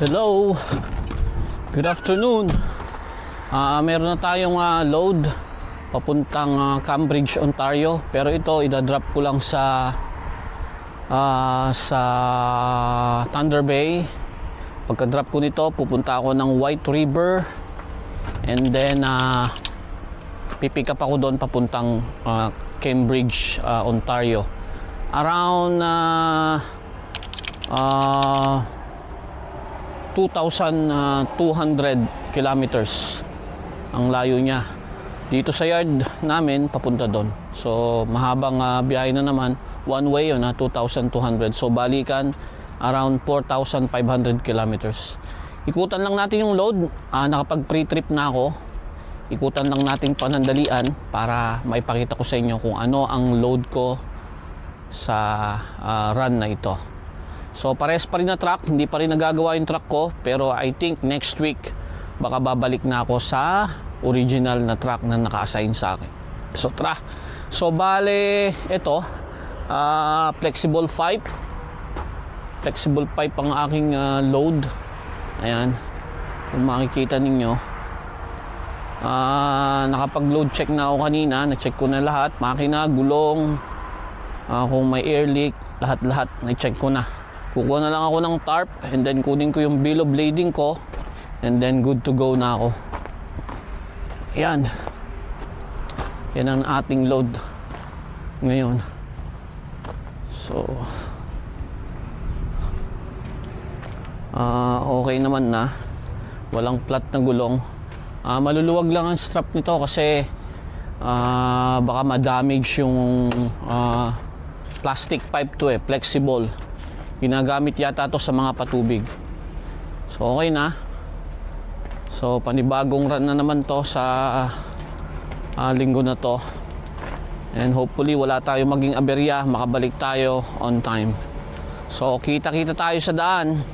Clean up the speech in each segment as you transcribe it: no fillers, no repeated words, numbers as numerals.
Hello, good afternoon. Meron na tayong load papuntang Cambridge, Ontario. Pero ito idadrop ko lang sa Thunder Bay. Pagka-drop ko nito, pupunta ako ng White River, and then pipick up ako doon papuntang Cambridge, Ontario. Around 2,200 kilometers ang layo niya dito sa yard namin papunta doon. So mahabang biyahe na naman, one way yun, 2,200. So balikan around 4,500 kilometers. Ikutan lang natin yung load. Nakapag pre-trip na ako. Ikutan lang natin panandalian para maipakita ko sa inyo kung ano ang load ko sa run na ito. So pares pa rin na truck, hindi pa rin nagagawa yung truck ko, pero I think next week baka babalik na ako sa original na truck na naka-assign sa akin. So so bale ito, flexible pipe ang aking load. Ayan, kung makikita ninyo, nakapag-load check na ako kanina. Na-check ko na lahat, makina, gulong, kung may air leak, lahat na-check ko na. Kukuha na lang ako ng tarp, and then kunin ko yung bill of lading ko, and then good to go na ako. Yan ang ating load ngayon. So okay naman na, walang flat na gulong. Maluluwag lang ang strap nito kasi baka ma-damage yung plastic pipe to, flexible. Ginagamit yata to sa mga patubig. So okay na. So panibagong run na naman to sa linggo na to, and hopefully wala tayo maging aberya, makabalik tayo on time. So kita-kita tayo sa daan.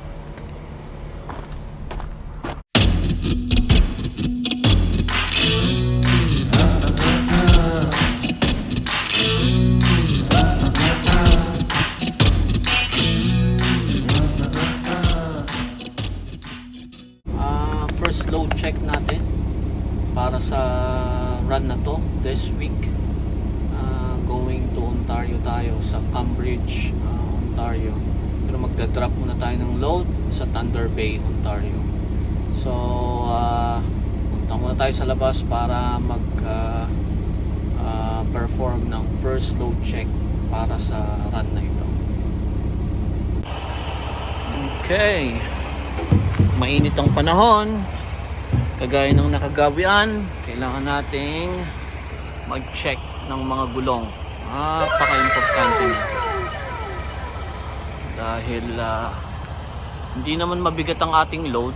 First load check natin para sa run na to this week. Going to Ontario tayo, sa Cambridge, Ontario. Pero magdadrop muna tayo ng load sa Thunder Bay, Ontario. So punta muna tayo sa labas para mag perform ng first load check para sa run na ito. Okay, mainit ang panahon. Kagaya ng nakagawian, kailangan nating mag-check ng mga gulong. Napaka-importante niya. Dahil hindi naman mabigat ang ating load.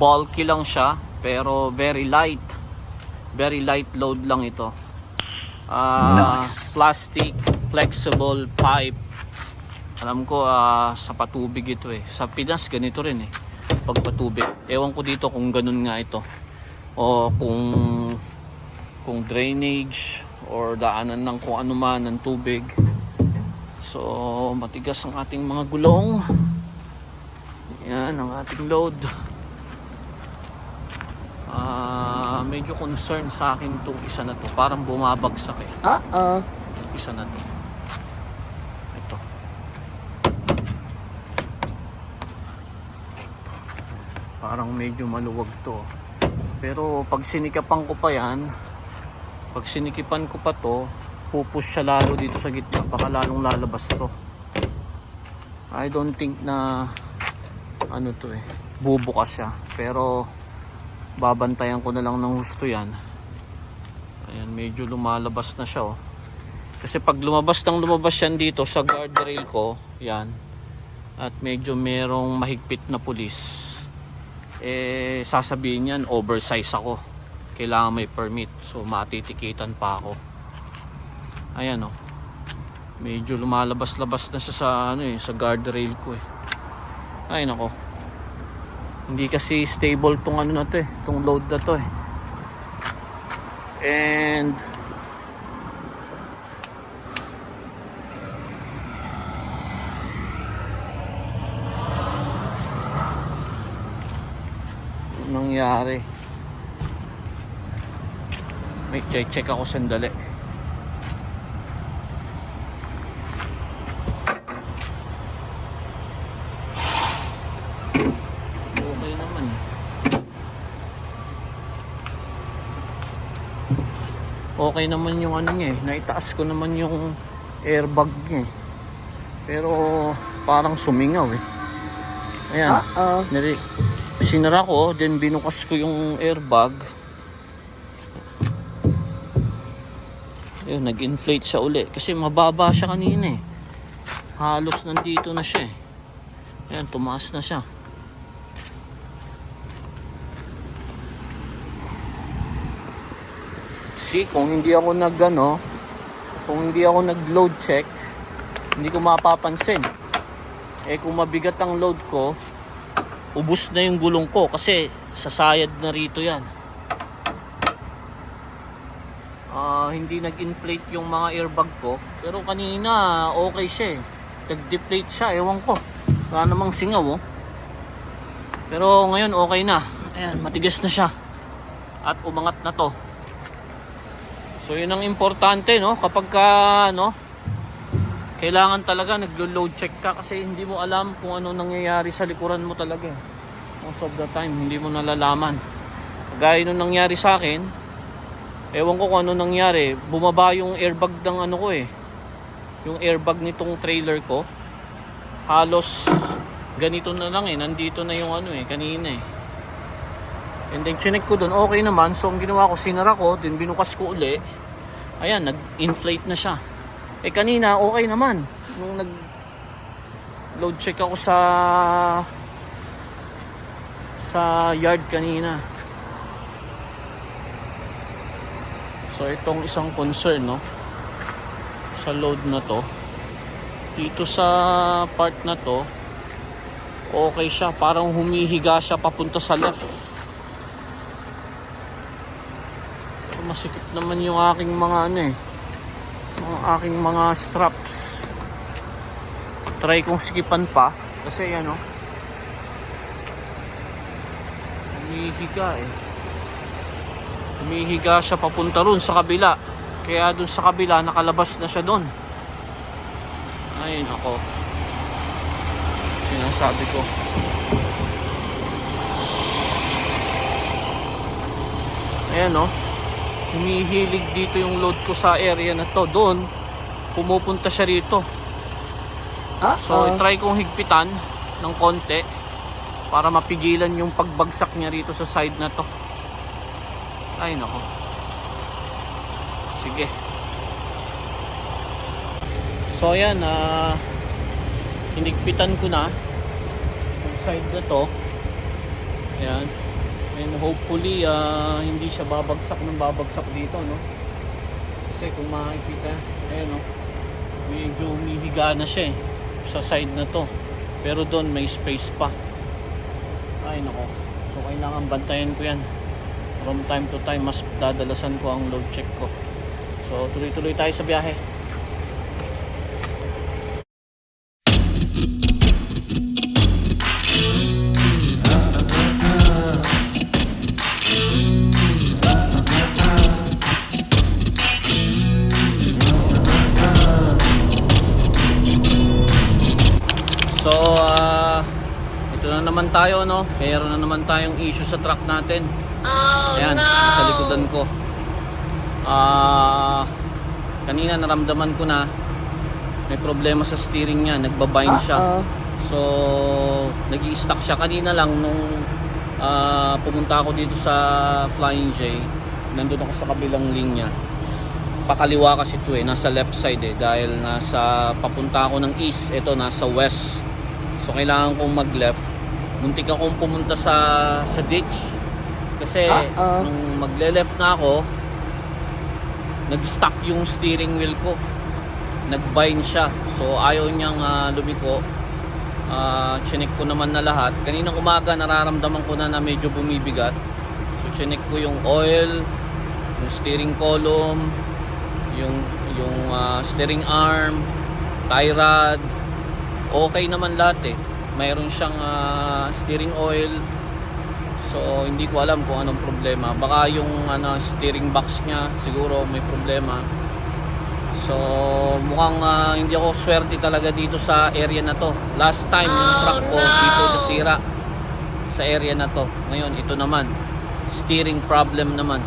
Bulky lang siya, pero very light. Very light load lang ito. Nice. Plastic, flexible pipe. Alam ko sa patubig ito Sa Pinas ganito rin pagpatubig. Ewan ko dito kung ganun nga ito, o kung drainage or daanan ng kung ano man ng tubig. So matigas ang ating mga gulong. Yan ang ating load. Medyo concern sa akin itong isa na to, parang bumabagsak isa na to. Parang medyo maluwag to, pero pag sinikapan ko pa yan, pag sinikipan ko pa to, pupush siya lalo dito sa gitna, baka lalong lalabas to. I don't think na bubukas siya, pero babantayan ko na lang ng husto yan. Ayan, medyo lumalabas na siya kasi pag lumabas yan dito sa guardrail ko, yan, at medyo merong mahigpit na pulis, sasabihin yan oversize ako, kailangan may permit, so matitikitan pa ako. Ayan medyo lumalabas-labas na siya sa sa guardrail ko Ay nako, hindi kasi stable tong tong load na to and nangyari. May check ako sandali. Okay naman. Okay naman yung ano niya eh. Naitaas ko naman yung airbag niya eh. Pero parang sumingaw eh. Ayan. Sinara ko, then binukas ko yung airbag. Ayun, nag-inflate siya uli. Kasi mababa siya kanina eh. Halos nandito na siya eh. Ayan, tumaas na siya. See, kung hindi ako nag-load check, hindi ko mapapansin. Eh kung mabigat ang load ko, ubos na yung gulong ko kasi sasayad na rito yan. Hindi nag-inflate yung mga airbag ko, pero kanina okay siya eh. Nag-deflate siya, ewan ko. Wala namang singaw oh. Pero ngayon okay na. Ayan, matigas na siya. At umangat na to. So yun ang importante no, kapag ka kailangan talaga naglo-load check ka kasi hindi mo alam kung ano nangyayari sa likuran mo talaga. Most of the time hindi mo nalalaman. Gaya nung nangyari sa akin, ewan ko kung ano nangyari, bumaba yung airbag ng ano ko eh. Yung airbag nitong trailer ko. Halos ganito na lang eh, nandito na yung ano eh, kanina eh. And then chinek ko doon, okay naman. So ang ginawa ko, sinara ko, then binukas ko uli. Ayan, nag-inflate na siya. Eh kanina, okay naman. Nung nag-load check ako sa yard kanina. So itong isang concern no, sa load na to. Dito sa part na to, okay siya. Parang humihiga siya papunta sa left. Masikip naman yung aking mga aking mga straps. Try kong sikipan pa kasi ano, humihiga eh. Humihiga siya papunta ron sa kabila. Kaya dun sa kabila nakalabas na siya dun. Ay nako, sinasabi ko. Ayan no, humihilig dito yung load ko sa area na to. Doon pumupunta siya rito. So try kong higpitan ng konti para mapigilan yung pagbagsak niya rito sa side na to. Ay nako, sige. So ayan, hinigpitan ko na yung side na to. Ayan. And hopefully hindi siya babagsak dito no. Kasi kung makikita, ayun no, medyo humihiga na siya eh, sa side na to. Pero doon may space pa. Ay nako. So kailangan bantayan ko yan. From time to time mas dadalasan ko ang load check ko. So tuloy-tuloy tayo sa biyahe. So, ito na naman tayo no. Mayroon na naman tayong issue sa truck natin. Ayan, sa likodan ko. Kanina naramdaman ko na may problema sa steering niya, nagbabind siya. So, nag-i-stuck siya kanina lang nung pumunta ako dito sa Flying J. Nandun ako sa kabilang linya. Pakaliwa kasi ito eh, nasa left side eh, dahil nasa papunta ako ng east, ito nasa west. So kailangan kong mag-left. Muntik akong pumunta sa ditch. Kasi nung magle-left na ako, nag-stuck yung steering wheel ko. Nag-bind siya. So ayaw niyang lumiko. Chinek ko naman na lahat. Kaninang umaga nararamdaman ko na medyo bumibigat. So chinek ko yung oil, yung steering column, yung steering arm, tie rod. Okay naman lahat eh. Mayroon siyang steering oil, So hindi ko alam kung anong problema. Baka yung steering box niya siguro may problema. So mukhang hindi ako swerte talaga dito sa area na to. Last time yung truck ko dito nasira sa area na to. Ngayon ito naman, steering problem naman.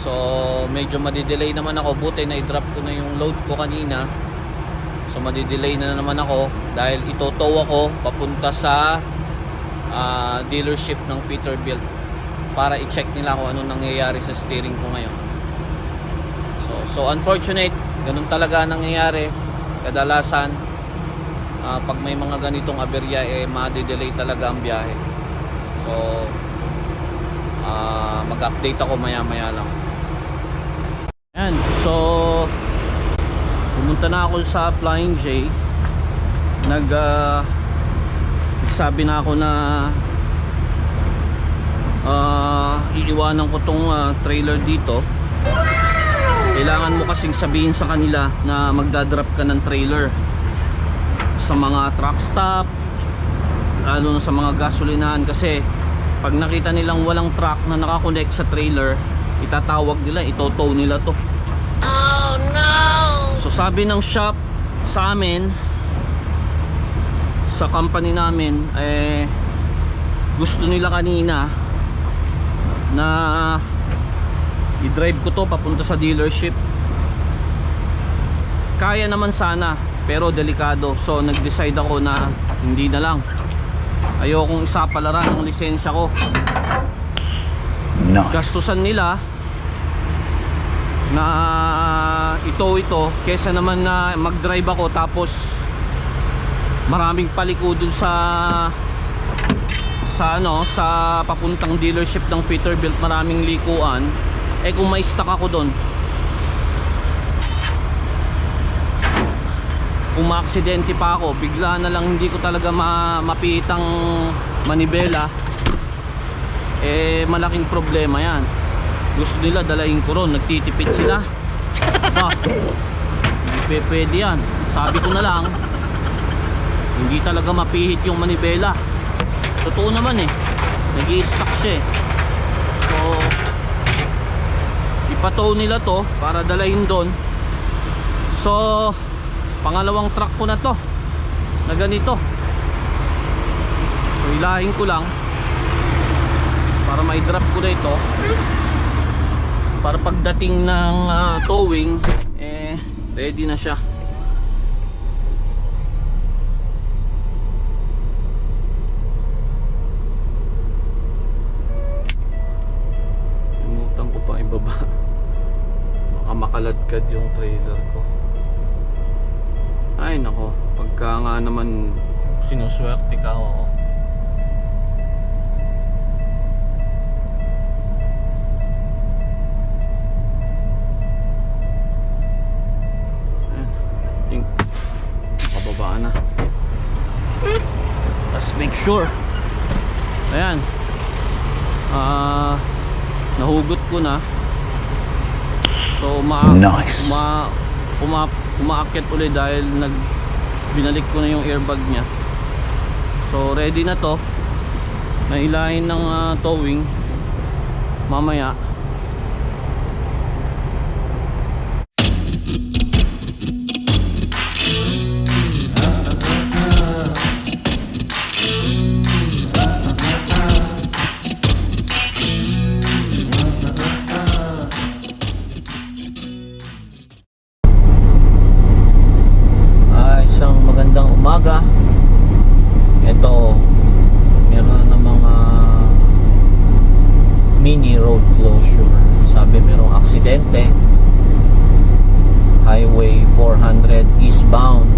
So medyo madidelay naman ako. Buti na i-drop ko na yung load ko kanina. So madidelay na naman ako dahil itotow ako papunta sa dealership ng Peterbilt para i-check nila kung anong nangyayari sa steering ko ngayon. So unfortunate, ganun talaga nangyayari kadalasan. Pag may mga ganitong aberya, madidelay talaga ang biyahe. So mag-update ako maya maya lang. Ayan, so pumunta na ako sa Flying J. Nagsabi na ako na iiwanan ko tong trailer dito. Kailangan mo kasing sabihin sa kanila na magdadrop ka ng trailer sa mga truck stop, lalo na sa mga gasolinahan, kasi pag nakita nilang walang truck na nakakonect sa trailer, itatawag nila, itotow nila to. Oh no! So sabi ng shop sa amin, sa company namin, gusto nila kanina na i-drive ko to papunta sa dealership. Kaya naman sana, pero delikado. So nag-decide ako na hindi na lang. Ayokong isapalaran ng lisensya ko. Nice. Gastusan nila na ito kesa naman na mag-drive ako tapos maraming paliko dun sa papuntang dealership ng Peterbilt, maraming likuan. Kung may stuck ako doon, kung maaksidente pa ako, bigla na lang hindi ko talaga mapitang manibela, malaking problema yan. Gusto nila dalahin ko ron, nagtitipid sila. Hindi pwede yan. Sabi ko na lang, hindi talaga mapihit yung manibela. Totoo naman nag-i-stuck siya So ipatow nila to para dalahin doon. So pangalawang truck ko na to na ganito. So ilahin ko lang para mai-drop ko na ito, para pagdating ng towing ready na siya. Limutan ko pa ibaba, baka makaladkad yung trailer ko. Ay nako, pagka nga naman sinuswerte ka, oo. Ayan, pababaan na. Let's make sure. Ayan, nahugot ko na. So nice. Umaakyat ulit dahil binalik ko na yung airbag niya. So ready na to, nailahin ng towing mamaya. Umaga. Ito, meron na ng mga mini road closure. Sabi merong aksidente, Highway 400 eastbound,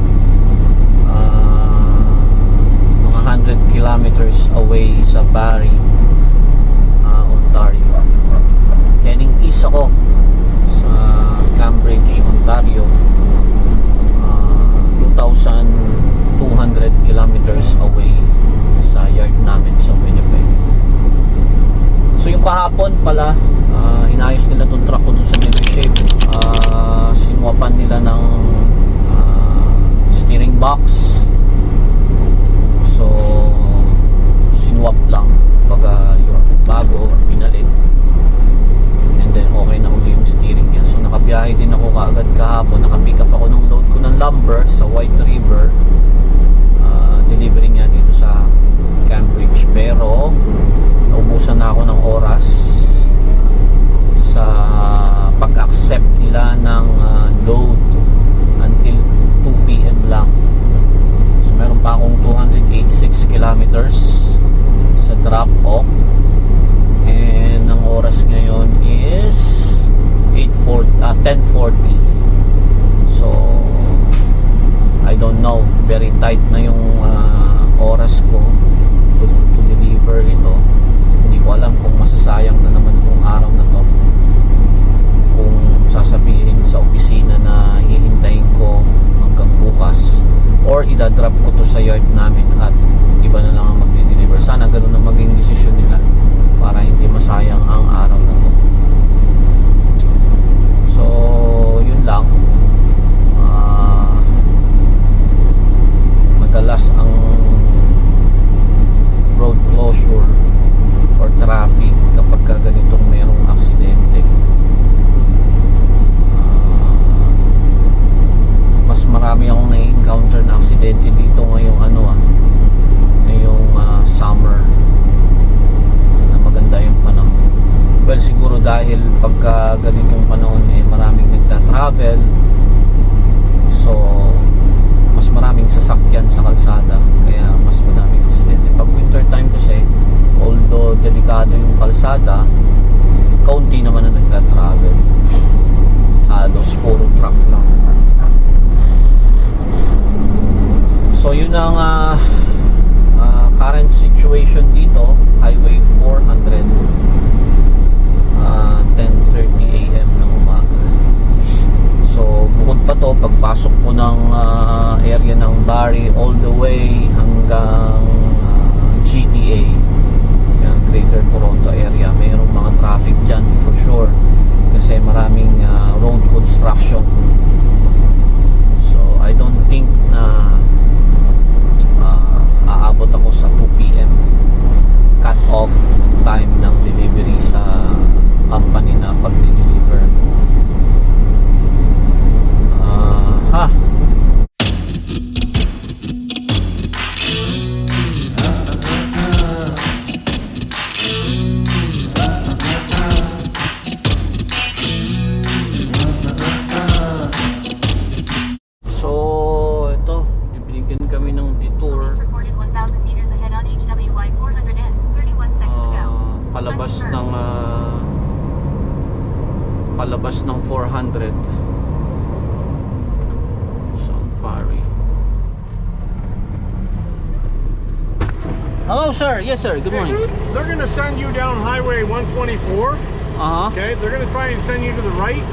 mga 100 kilometers away sa Barrie, Ontario. Heading east ako sa Cambridge, Ontario. 2,200 kilometers away sa yard namin sa Winnipeg. So yung kahapon pala, inayos nila tong truck ko dun sa dealership. Sinuwapan nila ng steering box. So sinuwap lang, baga Bumiyahe din ako kaagad kahapon. Nakapick up ako ng load ko ng lumber sa White River. Delivery niya dito sa Cambridge. Pero naubusan na ako ng oras sa pag-accept nila ng load until 2 p.m. lang. So meron pa akong 286 kilometers sa drop-off. And ang oras ngayon is 10:40. So I don't know, very tight na yung oras ko to deliver ito. Hindi ko alam kung masasayang na naman itong araw na to, kung sasabihin sa opisina na hihintayin ko hanggang bukas, or idadrop ko to sa yard namin at iba na lang ang magdi-deliver. Sana ganun ang maging desisyon nila para hindi masayang ang araw na to. So yun lang. Madalas ang road closure or traffic kapag ganitong mayroong aksidente. Mas marami akong na-encounter na aksidente dito ngayong ngayong summer na maganda yung panahon. Well, siguro dahil pagka ganitong panahon maraming nagta-travel, so mas maraming sasakyan sa kalsada, kaya mas madaming aksidente. Pag winter time kasi, although delikado yung kalsada, kaunti naman na nagta-travel. Halos puro truck lang. So yun ang current situation dito, Highway 400, 10:30 AM ng umaga. So bukod pa to, pagpasok ko ng area ng Barrie all the way hanggang GTA, yung Greater Toronto area, mayroong mga traffic dyan for sure kasi maraming road construction. So I don't think na aabot ako sa 2 p.m. cut off time ng delivery sa company na pag-deliver. So ito, bibigyan kami ng detour. Palabas ng 400 Sun Parry. Hello sir, yes sir, good morning. They're going to send you down Highway 124. Okay, they're going to try and send you to the right.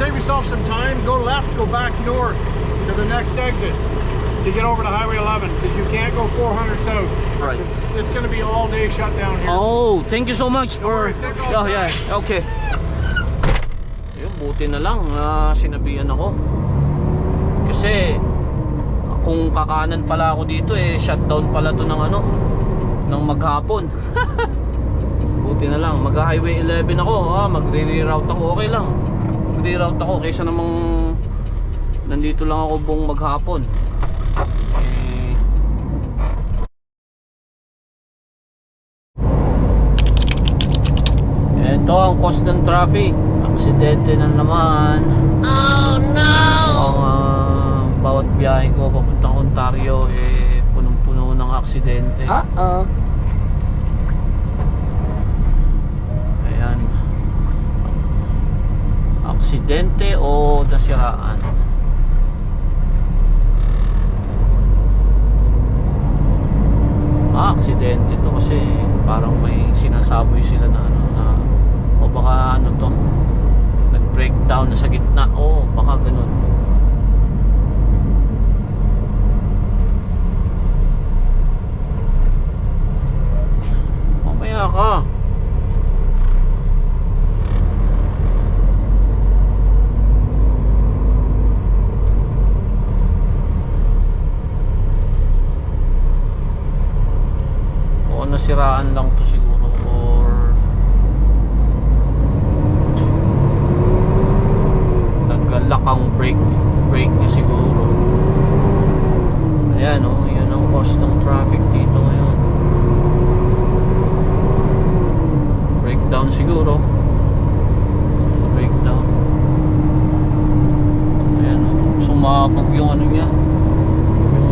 Save yourself some time, go left, go back north to the next exit to get over to Highway 11, because you can't go 400 south. Right. It's going to be all day shut down here. Oh, thank you so much for... Oh, yeah, okay. Yun, buti na lang sinabihan ako. Kasi kung kakanan pala ako dito shutdown pala to ng ng maghapon. Buti na lang, mag-highway 11 ako, magre-reroute ako, okay lang. Magre-reroute ako kaysa namang nandito lang ako buong maghapon. Ito ang cause ng traffic. Aksidente na naman. Oh no! Ang bawat biyahe ko papuntang Ontario punong-puno ng aksidente. Ayan. Aksidente o nasiraan. Aksidente to kasi parang may sinasaboy sila na o baka to nag-breakdown na sa gitna, baka ganun. Mamaya ka. O nasiraan lang to siguro, or lakang brake niya siguro. Ayan o, yun ang cause ng traffic dito ngayon. Breakdown siguro. Breakdown. Ayan o, sumabog yung ano niya, yung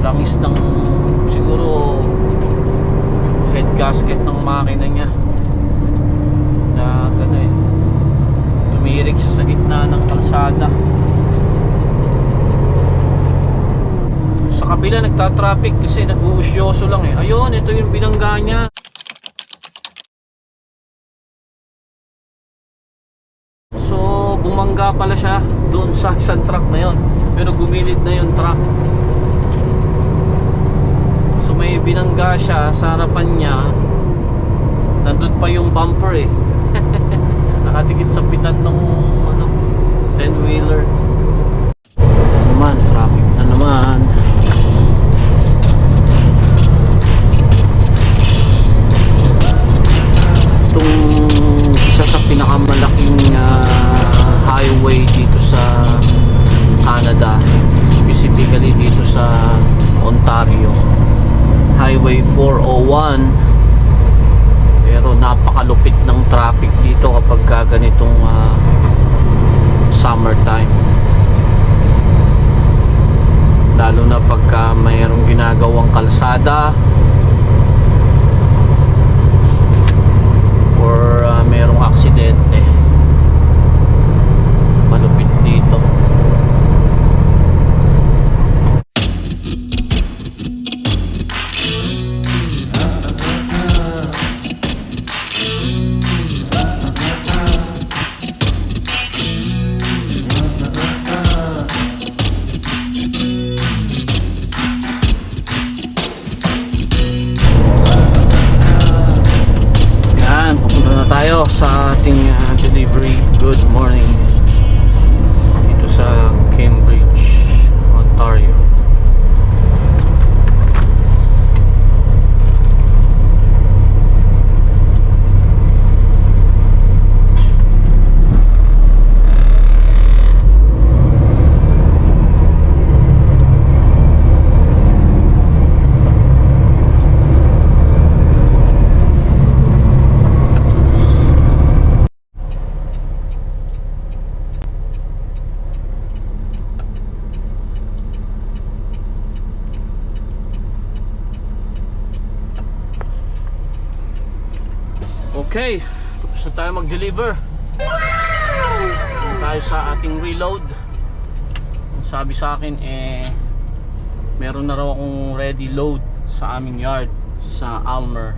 langis ng siguro head gasket ng makina niya na gano'n eh, tumirik siya sa gitna ng kalsada. Sa kabila nagta-traffic kasi nag-uusyoso lang eh. Ayun, ito yung binangga niya. So bumangga pala siya doon sa isang truck na yun, pero gumilid na yung truck. So may binangga siya sa harapan niya, nandun pa yung bumper eh. Nakatikit sa pitan ng ano, 10-wheeler. Naman, traffic na naman. Itong isa sa pinakamalaking highway dito sa Canada, specifically dito sa Ontario, Highway 401. Pero napakalupit ng traffic dito kapag ganitong summertime, lalo na pagka mayroong ginagawang kalsada or mayroong aksidente. Malupit dito. Tayo sa ating delivery. Good morning dito sa Cambridge, Ontario. Okay, tapos na tayo mag-deliver. Tayo sa ating reload. Ang sabi sa akin eh, meron na raw akong ready load sa aming yard sa Almer.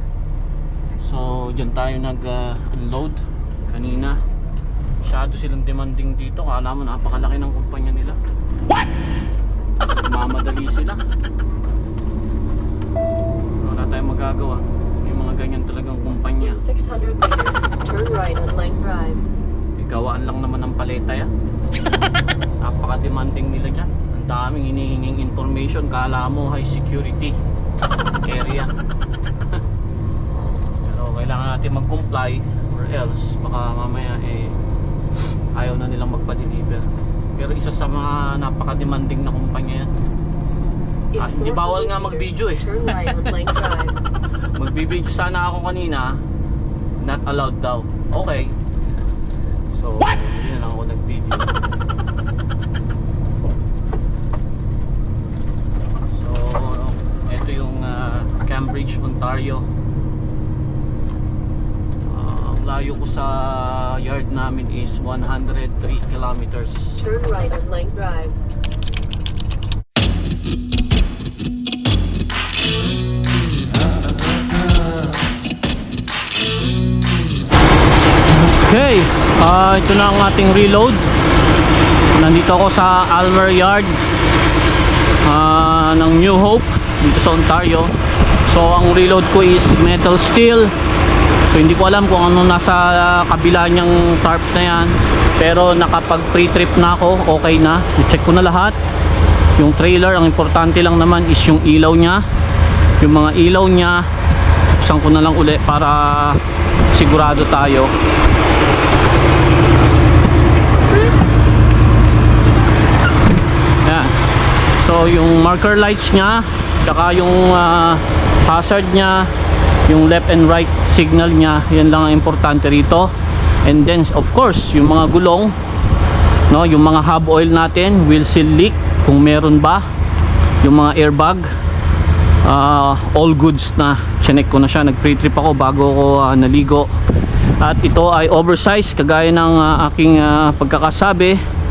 So dyan tayo nag-unload kanina. Masyado silang demanding dito. Kala mo napakalaki ng kumpanya nila. What? Mamadali sila. Wala tayong magagawa. Ganyan talagang kumpanya. 600 meters, turn right on Langs Drive. Gawaan lang naman ng paleta yan. Napaka-demanding nila dyan. Ang daming hinihinging information. Kala mo high security area. Pero kailangan natin mag-comply or else baka mamaya eh ayaw na nilang magpa-deliver. Pero isa sa mga napaka-demanding na kumpanya yan. Hindi bawal nga mag-video eh. Turn right on Langs Drive. Magbibideo sana ako kanina, not allowed daw. Okay. So, yun lang ako nag-video. So, ito yung Cambridge, Ontario. Ang layo ko sa yard namin is 103 kilometers. Turn right on Langs Drive. Okay, ito na ang ating reload. Nandito ako sa Almer Yard ng New Hope dito sa Ontario. So ang reload ko is metal steel. So hindi ko alam kung ano nasa kabila niyang tarp na yan, pero nakapag pre-trip na ako, okay na. I-check ko na lahat. Yung trailer, ang importante lang naman is yung ilaw niya. Yung mga ilaw niya, buksan ko na lang uli para sigurado tayo. So yung marker lights niya, tsaka yung hazard niya, yung left and right signal niya, yan lang ang importante rito. And then of course yung mga gulong, no, yung mga hub oil natin, wheel seal leak kung meron ba, yung mga airbag, all goods na. Chinek ko na siya, nag pre-trip ako bago ako naligo. At ito ay oversized kagaya ng aking pagkakasabi.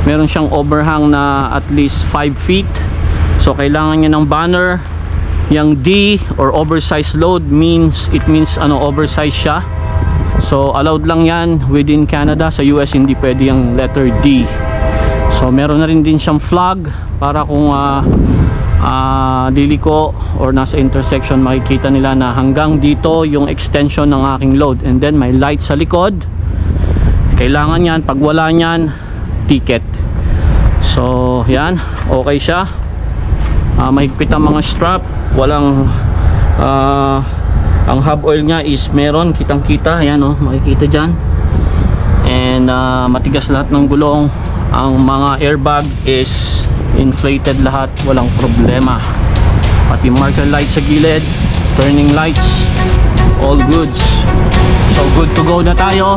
Meron siyang overhang na at least 5 feet. So kailangan niya ng banner. Yung D or oversized load means, it means oversized siya. So allowed lang yan within Canada. Sa US hindi pwede yung letter D. So meron na rin din siyang flag para kung liliko or nasa intersection, makikita nila na hanggang dito yung extension ng aking load. And then may light sa likod. Kailangan yan. Pag wala nyan, ticket. So yan, okay siya. Mahigpit ang mga strap. Walang ang hub oil nya is meron, kitang kita. Ayan makikita dyan. And matigas lahat ng gulong. Ang mga airbag is inflated lahat, walang problema. Pati marker light sa gilid, turning lights, all goods. So good to go na tayo.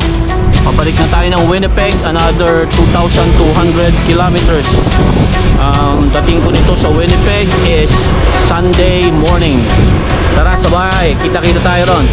Pabalik na tayo ng Winnipeg, another 2,200 kilometers. Dating ko nito sa Winnipeg is Sunday morning. Tara, sabay, kita-kita tayo ron.